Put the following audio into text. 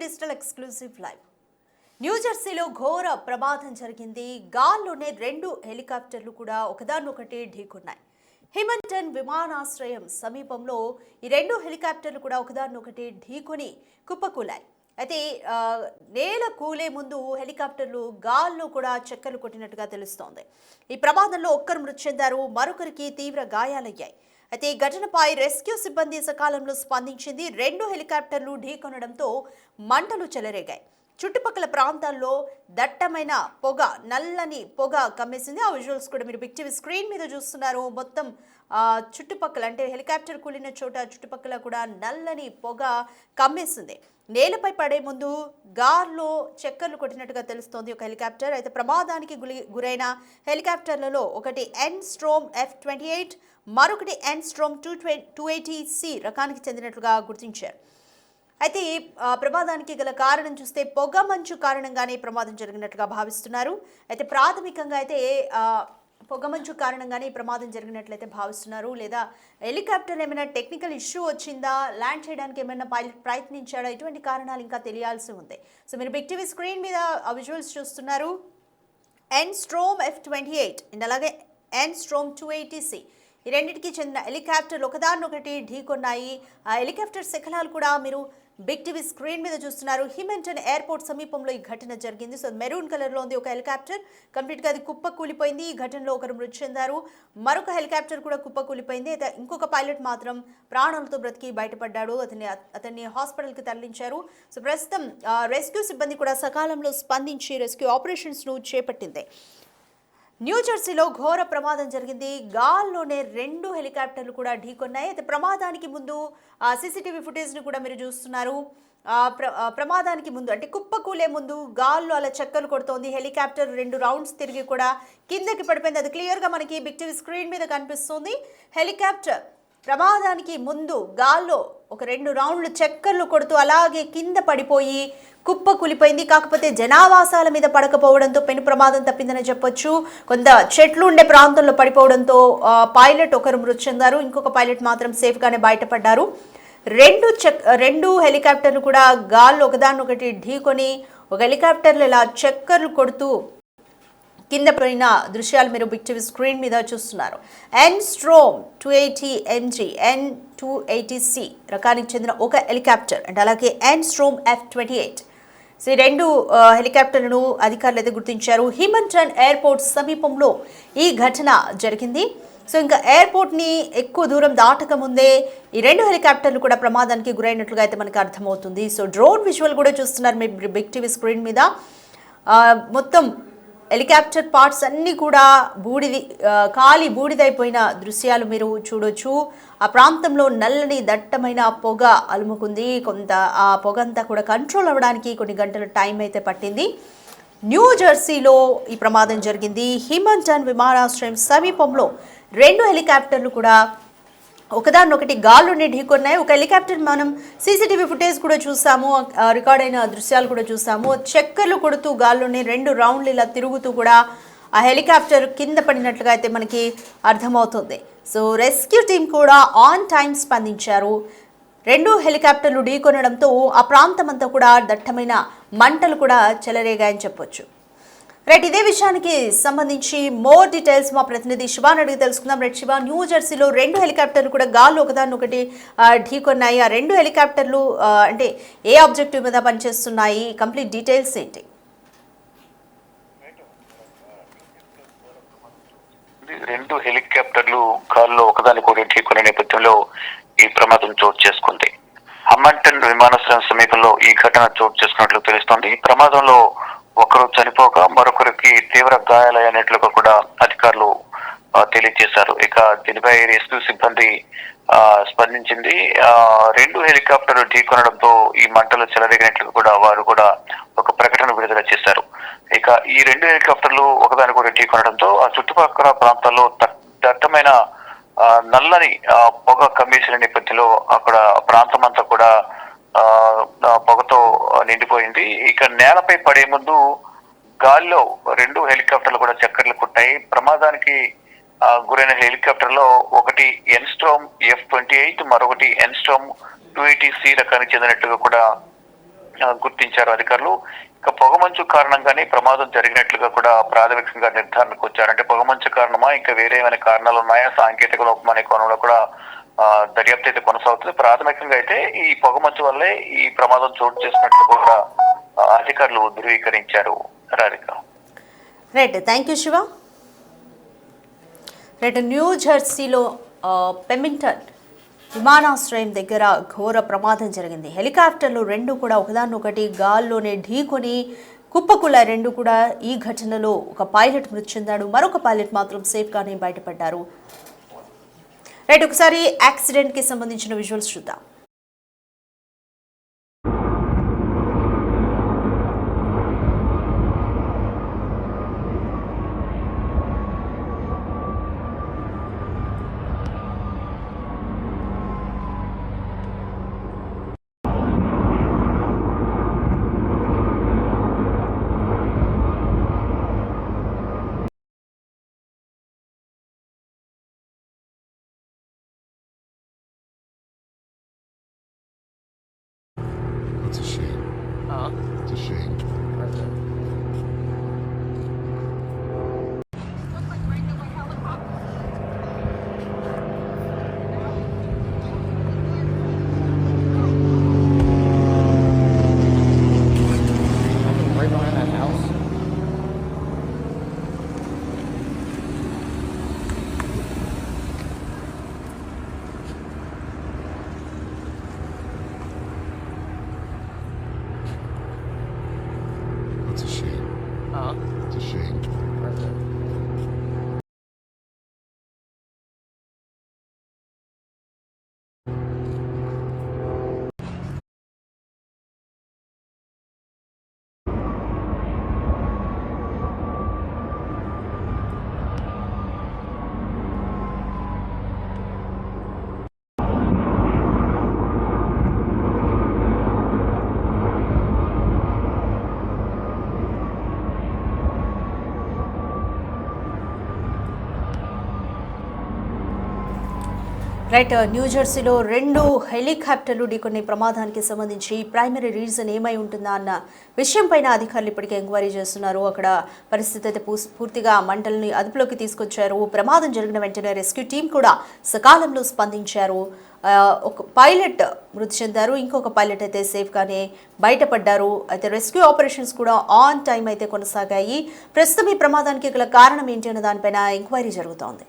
Digital exclusive live. న్యూజెర్సీలో ఘోర ప్రమాదం జరిగింది. గాల్లోనే 2 హెలికాప్టర్లు కూడా ఒకదానొకటి ఢీకొన్నాయి. హిమంటన్ విమానాశ్రయం సమీపంలో ఈ 2 హెలికాప్టర్లు కూడా ఒకదానొకటి ఢీకొని కుప్పకూలాయి. అయితే నేల కూలే ముందు హెలికాప్టర్లు గాల్లో కూడా చక్కర్లు కొట్టినట్టుగా తెలుస్తోంది. ఈ ప్రమాదంలో ఒక్కరు మృతి చెందారు, మరొకరికి తీవ్ర గాయాలయ్యాయి. అయితే ఈ ఘటనపై రెస్క్యూ సిబ్బంది సకాలంలో స్పందించింది. 2 హెలికాప్టర్లు ఢీకొనడంతో మంటలు చెలరేగాయి. చుట్టుపక్కల ప్రాంతాల్లో దట్టమైన పొగ, నల్లని పొగ కమ్మేసింది. ఆ విజువల్స్ కూడా మీరు బిగ్ టీవీ స్క్రీన్ మీద చూస్తున్నారు. మొత్తం చుట్టుపక్కల అంటే హెలికాప్టర్ కూలిన చోట చుట్టుపక్కల కూడా నల్లని పొగ కమ్మేసింది. నేలపై పడే ముందు గాల్లో చక్కర్లు కొట్టినట్టుగా తెలుస్తోంది ఒక హెలికాప్టర్. అయితే ప్రమాదానికి గురైన హెలికాప్టర్లలో ఒకటి ఎన్స్ట్రోమ్ F-28, మరొకటి ఎన్స్ట్రోమ్ 280C రకానికి చెందినట్లుగా గుర్తించారు. అయితే ఈ ప్రమాదానికి గల కారణం చూస్తే పొగ మంచు కారణంగానే ప్రమాదం జరిగినట్లుగా భావిస్తున్నారు. అయితే ప్రాథమికంగా అయితే పొగమంచు కారణంగానే ఈ ప్రమాదం జరిగినట్లయితే భావిస్తున్నారు. లేదా హెలికాప్టర్ ఏమైనా టెక్నికల్ ఇష్యూ వచ్చిందా, ల్యాండ్ చేయడానికి ఏమైనా పైలట్ ప్రయత్నించాడా, ఇటువంటి కారణాలు ఇంకా తెలియాల్సి ఉంది. సో మీరు బిగ్ టీవీ స్క్రీన్ మీద విజువల్స్ చూస్తున్నారు. ఎన్స్ట్రోమ్ F-28 అండ్ అలాగే ఎన్స్ట్రోమ్ 280C ఈ రెండింటికి చెందిన హెలికాప్టర్లు ఒకదానొకటి ఢీకొన్నాయి. ఆ హెలికాప్టర్ శకలాలు కూడా మీరు బిగ్ టీవీ స్క్రీన్ మీద చూస్తున్నారు. హిమంటన్ ఎయిర్పోర్ట్ సమీపంలో ఈ ఘటన జరిగింది. సో మెరూన్ కలర్లో ఉంది ఒక హెలికాప్టర్, కంప్లీట్గా అది కుప్ప కూలిపోయింది. ఈ ఘటనలో ఒకరు మృతి చెందారు, మరొక హెలికాప్టర్ కూడా కుప్ప కూలిపోయింది. అయితే ఇంకొక పైలట్ మాత్రం ప్రాణాలతో బ్రతికి బయటపడ్డాడు. అతన్ని హాస్పిటల్కి తరలించారు. సో ప్రస్తుతం రెస్క్యూ సిబ్బంది కూడా సకాలంలో స్పందించి రెస్క్యూ ఆపరేషన్స్ను చేపట్టింది. న్యూజెర్సీలో ఘోర ప్రమాదం జరిగింది. గాల్లోనే 2 హెలికాప్టర్లు కూడా ఢీకొన్నాయి. అయితే ప్రమాదానికి ముందు సీసీటీవీ ఫుటేజ్ను కూడా మీరు చూస్తున్నారు. ప్రమాదానికి ముందు అంటే కుప్పకూలే ముందు గాల్లో అలా చక్కర్లు కొడుతోంది. హెలికాప్టర్ 2 రౌండ్స్ తిరిగి కూడా కిందకి పడిపోయింది. అది క్లియర్గా మనకి బిగ్ టీవీ స్క్రీన్ మీద కనిపిస్తుంది. హెలికాప్టర్ ప్రమాదానికి ముందు గాల్లో ఒక 2 రౌండ్లు చక్కర్లు కొడుతూ అలాగే కింద పడిపోయి కుప్ప కూలిపోయింది. కాకపోతే జనావాసాల మీద పడకపోవడంతో పెను ప్రమాదం తప్పిందని చెప్పొచ్చు. కొంత చెట్లు ఉండే ప్రాంతంలో పడిపోవడంతో పైలట్ ఒకరు మృతి చెందారు, ఇంకొక పైలట్ మాత్రం సేఫ్గానే బయటపడ్డారు. 2 హెలికాప్టర్లు కూడా గాల్లో ఒకదానొకటి ఢీకొని ఒక హెలికాప్టర్లు ఇలా చక్కర్లు కొడుతూ కింద పడిన దృశ్యాలు మీరు బిగ్ టీవీ స్క్రీన్ మీద చూస్తున్నారు. ఎన్స్ట్రోమ్ 280MG N280C రకానికి చెందిన ఒక హెలికాప్టర్ అండ్ అలాగే ఎన్స్ట్రోమ్ F-28 ఈ 2 హెలికాప్టర్లను అధికారులు అయితే గుర్తించారు. హిమంటన్ ఎయిర్పోర్ట్ సమీపంలో ఈ ఘటన జరిగింది. సో ఇంకా ఎయిర్పోర్ట్ని ఎక్కువ దూరం దాటక ముందే ఈ 2 హెలికాప్టర్లు కూడా ప్రమాదానికి గురైనట్లుగా అయితే మనకు అర్థమవుతుంది. సో డ్రోన్ విజువల్ కూడా చూస్తున్నారు మీరు బిగ్ టీవీ స్క్రీన్ మీద. మొత్తం హెలికాప్టర్ పార్ట్స్ అన్నీ కూడా కాలి బూడిదైపోయిన దృశ్యాలు మీరు చూడొచ్చు. ఆ ప్రాంతంలో నల్లని దట్టమైన పొగ అలుముకుంది. కొంత ఆ పొగ అంతా కూడా కంట్రోల్ అవ్వడానికి కొన్ని గంటల టైం అయితే పట్టింది. న్యూజెర్సీలో ఈ ప్రమాదం జరిగింది. హిమంటన్ విమానాశ్రయం సమీపంలో 2 హెలికాప్టర్లు కూడా ఒకదానొకటి గాల్లోనే ఢీకొన్నాయి. ఒక హెలికాప్టర్ మనం సీసీటీవీ ఫుటేజ్ కూడా చూసాము, రికార్డ్ అయిన దృశ్యాలు కూడా చూసాము. చక్కర్లు కొడుతూ గాల్లోనే 2 రౌండ్లు ఇలా తిరుగుతూ కూడా ఆ హెలికాప్టర్ కింద పడినట్లుగా అయితే మనకి అర్థమవుతుంది. సో రెస్క్యూ టీం కూడా ఆన్ టైం స్పందించారు. 2 హెలికాప్టర్లు ఢీకొనడంతో ఆ ప్రాంతం అంతా కూడా దట్టమైన మంటలు కూడా చెలరేగాయని చెప్పొచ్చు. రైట్, ఇదే విషయానికి సంబంధించి మోర్ డీటెయిల్స్ మా ప్రతినిధి శివాని అడిగి తెలుసుకుందాం. రైట్ శివ, న్యూజెర్సీలో 2 హెలికాప్టర్లు కూడా గాల్లో ఒకదానొకటి ఢీకొన్నాయి. ఆ 2 హెలికాప్టర్లు అంటే ఏ ఆబ్జెక్టివ్ మీద పనిచేస్తున్నాయి, కంప్లీట్ డీటెయిల్స్ ఏంటి? 2 హెలికాప్టర్లు గాల్లో ఒకదానికొకటి ఢీకొనే నేపథ్యంలో ఈ ప్రమాదం చోటు చేసుకుంది. హమంటన్ విమానాశ్రయం సమీపంలో ఈ ఘటన చోటు చేసుకున్నట్లు తెలుస్తోంది. ప్రమాదంలో ఒకరు చనిపోగా మరొకరికి తీవ్ర గాయాలైనట్లుగా కూడా అధికారులు తెలియజేశారు. ఇక దీనిపై రెస్క్యూ సిబ్బంది స్పందించింది. 2 హెలికాప్టర్లు ఢీకొనడంతో ఈ మంటలు చెలరేగినట్లుగా కూడా వారు కూడా ఒక ప్రకటన విడుదల చేశారు. ఇక ఈ 2 హెలికాప్టర్లు ఒకదానికొకటి ఢీకొనడంతో ఆ చుట్టుపక్కల ప్రాంతాల్లో దట్టమైన నల్లని పొగ కమ్మేసిన నేపథ్యంలో అక్కడ ప్రాంతం అంతా కూడా పొగతో నిండిపోయింది. ఇక నేలపై పడే ముందు గాల్లో 2 హెలికాప్టర్లు కూడా చక్కర్లు కొట్టాయి. ప్రమాదానికి గురైన హెలికాప్టర్ లో ఒకటి ఎన్స్ట్రోమ్ F-28, మరొకటి ఎన్స్ట్రోమ్ 280C రకానికి చెందినట్టుగా కూడా గుర్తించారు అధికారులు. ఇక పొగమంచు కారణంగానే ప్రమాదం జరిగినట్లుగా కూడా ప్రాథమికంగా నిర్ధారణకు వచ్చారు. అంటే పొగమంచు కారణమా, ఇంకా వేరే ఏమైనా కారణాలు ఉన్నాయా, సాంకేతిక లోపం అనే కోణంలో కూడా దర్యాప్తు అయితే కొనసాగుతుంది. ప్రాథమికంగా అయితే ఈ పొగమంచు వల్లే ఈ ప్రమాదం చోటు చేసుకున్నట్లు కూడా అధికారులు ధృవీకరించారు. Radhika. Right, thank you Shiva. Right, New జెర్సీలో పెమింగ్టన్ విమానాశ్రయం దగ్గర ఘోర ప్రమాదం జరిగింది. హెలికాప్టర్లు రెండు కూడా ఒకదాన్నొకటి గాల్లోనే ఢీకొని కుప్పకుల రెండు కూడా. ఈ ఘటనలో ఒక పైలట్ మృతి చెందాడు, మరొక పైలట్ మాత్రం సేఫ్గానే బయటపడ్డారు. రైట్, ఒకసారి యాక్సిడెంట్కి సంబంధించిన విజువల్స్ చూద్దాం. It's a shame. It's a shame. Right behind that house. It's a shame. It's a shame. Right there. Right, న్యూజెర్సీలో రెండు హెలికాప్టర్లు ఢీకొనే ప్రమాదానికి సంబంధించి ప్రైమరీ రీజన్ ఏమై ఉంటుందా అన్న విషయం పైన అధికారులు ఇప్పటికే ఎంక్వైరీ చేస్తున్నారు. అక్కడ పరిస్థితి అయితే పూర్తిగా మంటల్ని అదుపులోకి తీసుకొచ్చారు. ప్రమాదం జరిగిన వెంటనే రెస్క్యూ టీం కూడా సకాలంలో స్పందించారు. ఒక పైలట్ మృతి చెందారు, ఇంకొక పైలట్ అయితే సేఫ్గానే బయటపడ్డారు. అయితే రెస్క్యూ ఆపరేషన్స్ కూడా ఆన్ టైం అయితే కొనసాగాయి. ప్రస్తుతం ఈ ప్రమాదానికి గల కారణం ఏంటి అన్న దానిపైన ఎంక్వైరీ జరుగుతోంది.